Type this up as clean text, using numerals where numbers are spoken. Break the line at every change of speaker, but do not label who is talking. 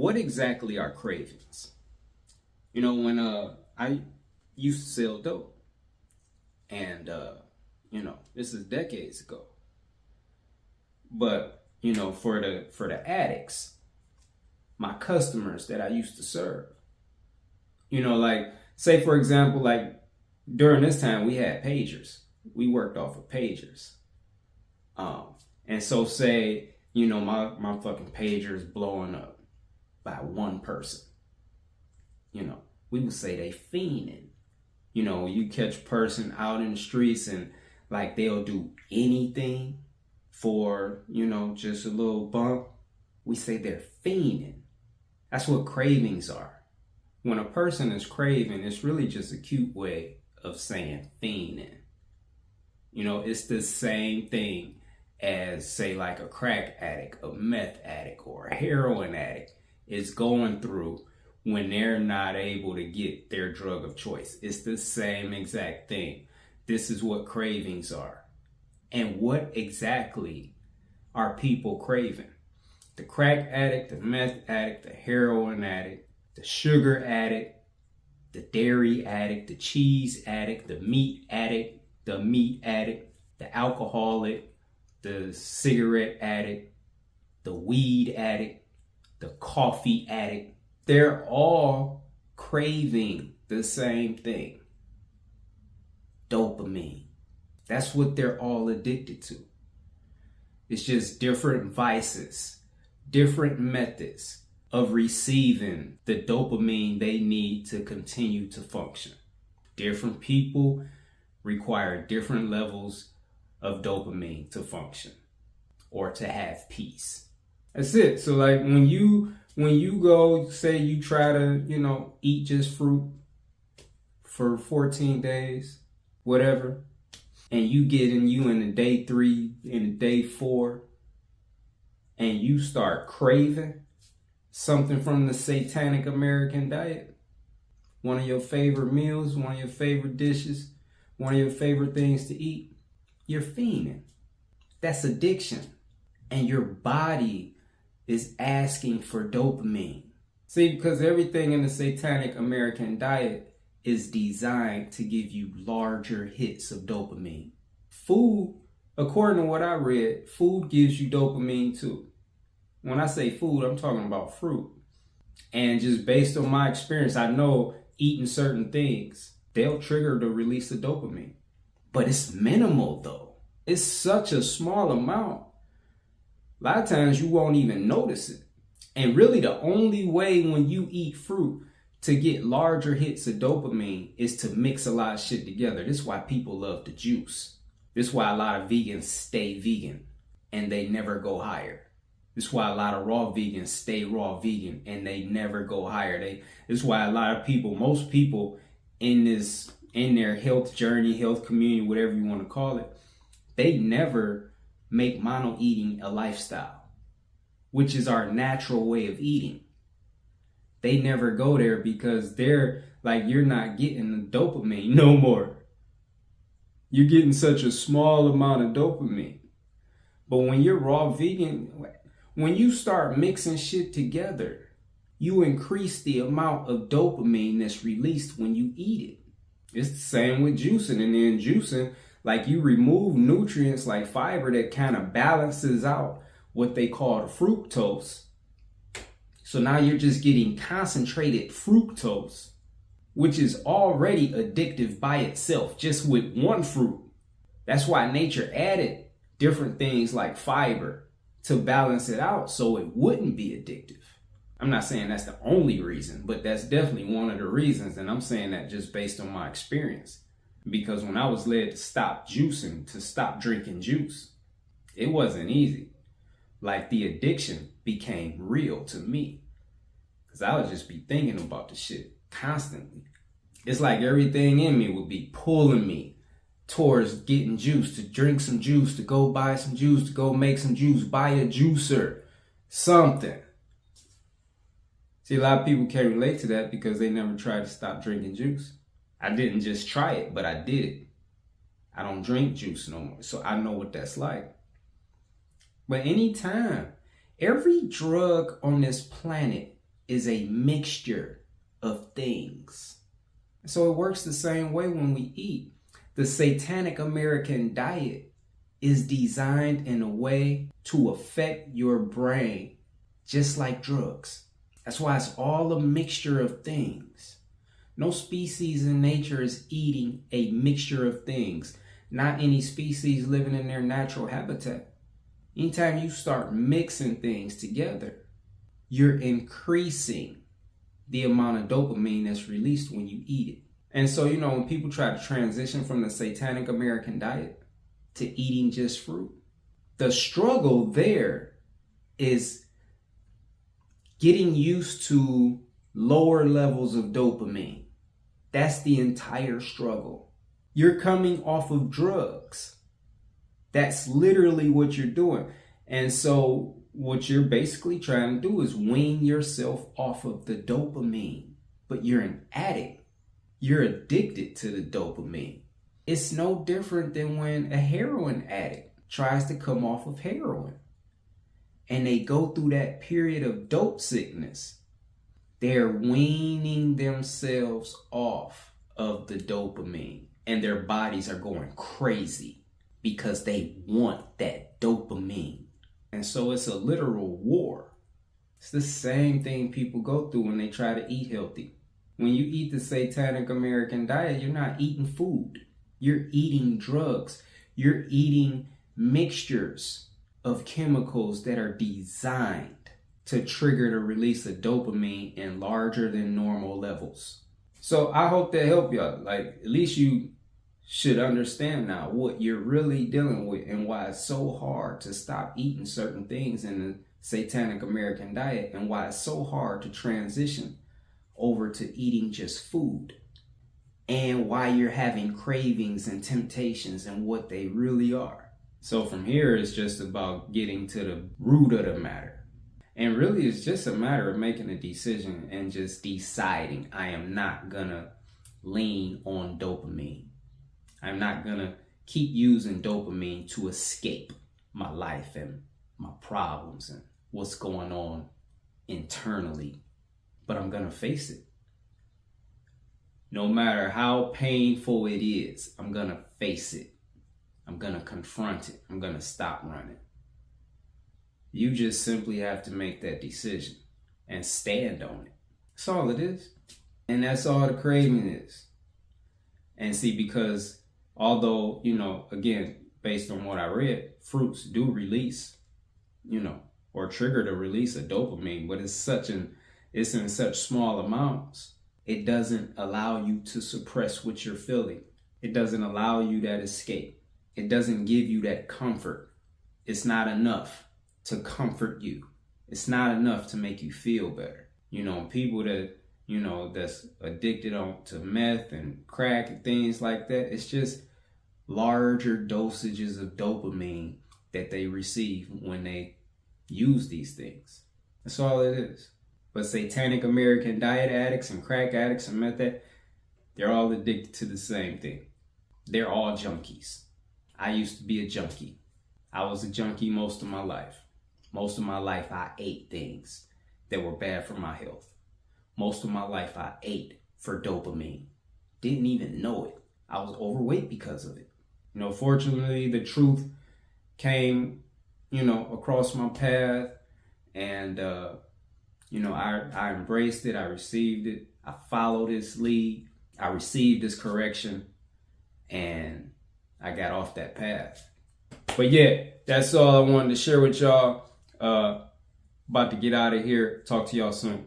what exactly are cravings? You know, when I used to sell dope, and this is decades ago. But for the addicts, my customers that I used to serve, like say for example, like during this time we had pagers. We worked off of pagers. And so say, my fucking pager is blowing up by one person. We would say they fiending. You catch a person out in the streets and like they'll do anything for, just a little bump. We say they're fiending. That's what cravings are. When a person is craving, it's really just a cute way of saying fiending. It's the same thing as, say, like a crack addict, a meth addict, or a heroin addict is going through when they're not able to get their drug of choice. It's the same exact thing. This is what cravings are. And what exactly are people craving? The crack addict, the meth addict, the heroin addict, the sugar addict, the dairy addict, the cheese addict, the meat addict, the alcoholic, the cigarette addict, the weed addict, the coffee addict. They're all craving the same thing. Dopamine. That's what they're all addicted to. It's just different vices, different methods of receiving the dopamine they need to continue to function. Different people require different levels of dopamine to function or to have peace. That's it. So like when you go, say you try to, eat just fruit for 14 days, whatever, and you get in the day 3, in the day 4, and you start craving something from the satanic American diet, one of your favorite meals, one of your favorite dishes, one of your favorite things to eat, you're fiending. That's addiction. And your body is asking for dopamine. See, because everything in the satanic American diet is designed to give you larger hits of dopamine. Food, according to what I read, food gives you dopamine too. When I say food, I'm talking about fruit. And just based on my experience, I know eating certain things, they'll trigger the release of dopamine. But it's minimal though. It's such a small amount. A lot of times you won't even notice it. And really the only way when you eat fruit to get larger hits of dopamine is to mix a lot of shit together. This is why people love the juice. This is why a lot of vegans stay vegan and they never go higher. This is why a lot of raw vegans stay raw vegan and they never go higher. This is why a lot of people, most people in their health journey, health community, whatever you want to call it, they never make mono eating a lifestyle, which is our natural way of eating. They never go there because they're like, you're not getting the dopamine no more. You're getting such a small amount of dopamine. But when you're raw vegan, when you start mixing shit together, you increase the amount of dopamine that's released when you eat it. It's the same with juicing. And then juicing, like you remove nutrients like fiber that kind of balances out what they call the fructose. So now you're just getting concentrated fructose, which is already addictive by itself, just with one fruit. That's why nature added different things like fiber to balance it out so it wouldn't be addictive. I'm not saying that's the only reason, but that's definitely one of the reasons. And I'm saying that just based on my experience. Because when I was led to stop juicing, to stop drinking juice, it wasn't easy. Like the addiction became real to me. Because I would just be thinking about the shit constantly. It's like everything in me would be pulling me towards getting juice, to drink some juice, to go buy some juice, to go make some juice, buy a juicer, something. See, a lot of people can't relate to that because they never tried to stop drinking juice. I didn't just try it, but I did it. I don't drink juice no more, so I know what that's like. But anytime, every drug on this planet is a mixture of things. So it works the same way when we eat. The satanic American diet is designed in a way to affect your brain, just like drugs. That's why it's all a mixture of things. No species in nature is eating a mixture of things. Not any species living in their natural habitat. Anytime you start mixing things together, you're increasing the amount of dopamine that's released when you eat it. And so, when people try to transition from the satanic American diet to eating just fruit, the struggle there is getting used to lower levels of dopamine. That's the entire struggle. You're coming off of drugs. That's literally what you're doing. And so what you're basically trying to do is wean yourself off of the dopamine. But you're an addict. You're addicted to the dopamine. It's no different than when a heroin addict tries to come off of heroin and they go through that period of dope sickness. They're weaning themselves off of the dopamine and their bodies are going crazy because they want that dopamine. And so it's a literal war. It's the same thing people go through when they try to eat healthy. When you eat the satanic American diet, you're not eating food. You're eating drugs. You're eating mixtures of chemicals that are designed to trigger the release of dopamine in larger than normal levels. So I hope that helped y'all. Like, at least you should understand now what you're really dealing with and why it's so hard to stop eating certain things in the satanic American diet and why it's so hard to transition over to eating just food, and why you're having cravings and temptations and what they really are. So from here, it's just about getting to the root of the matter. And really, it's just a matter of making a decision and just deciding, I am not gonna lean on dopamine. I'm not gonna keep using dopamine to escape my life and my problems and what's going on internally. But I'm gonna face it. No matter how painful it is, I'm gonna face it. I'm gonna confront it. I'm gonna stop running. You just simply have to make that decision and stand on it. That's all it is. And that's all the craving is. And see, because although, again, based on what I read, fruits do release, or trigger the release of dopamine, but it's in such small amounts, it doesn't allow you to suppress what you're feeling. It doesn't allow you that escape. It doesn't give you that comfort. It's not enough to comfort you. It's not enough to make you feel better. People that, that's addicted to meth and crack and things like that, it's just larger dosages of dopamine that they receive when they use these things. That's all it is. But satanic American diet addicts and crack addicts and meth addicts, they're all addicted to the same thing. They're all junkies. I used to be a junkie. I was a junkie most of my life. Most of my life I ate things that were bad for my health. Most of my life I ate for dopamine. Didn't even know it. I was overweight because of it. Fortunately, the truth came, across my path, and I embraced it. I received it. I followed its lead. I received this correction, and I got off that path. But yeah, that's all I wanted to share with y'all. About to get out of here. Talk to y'all soon.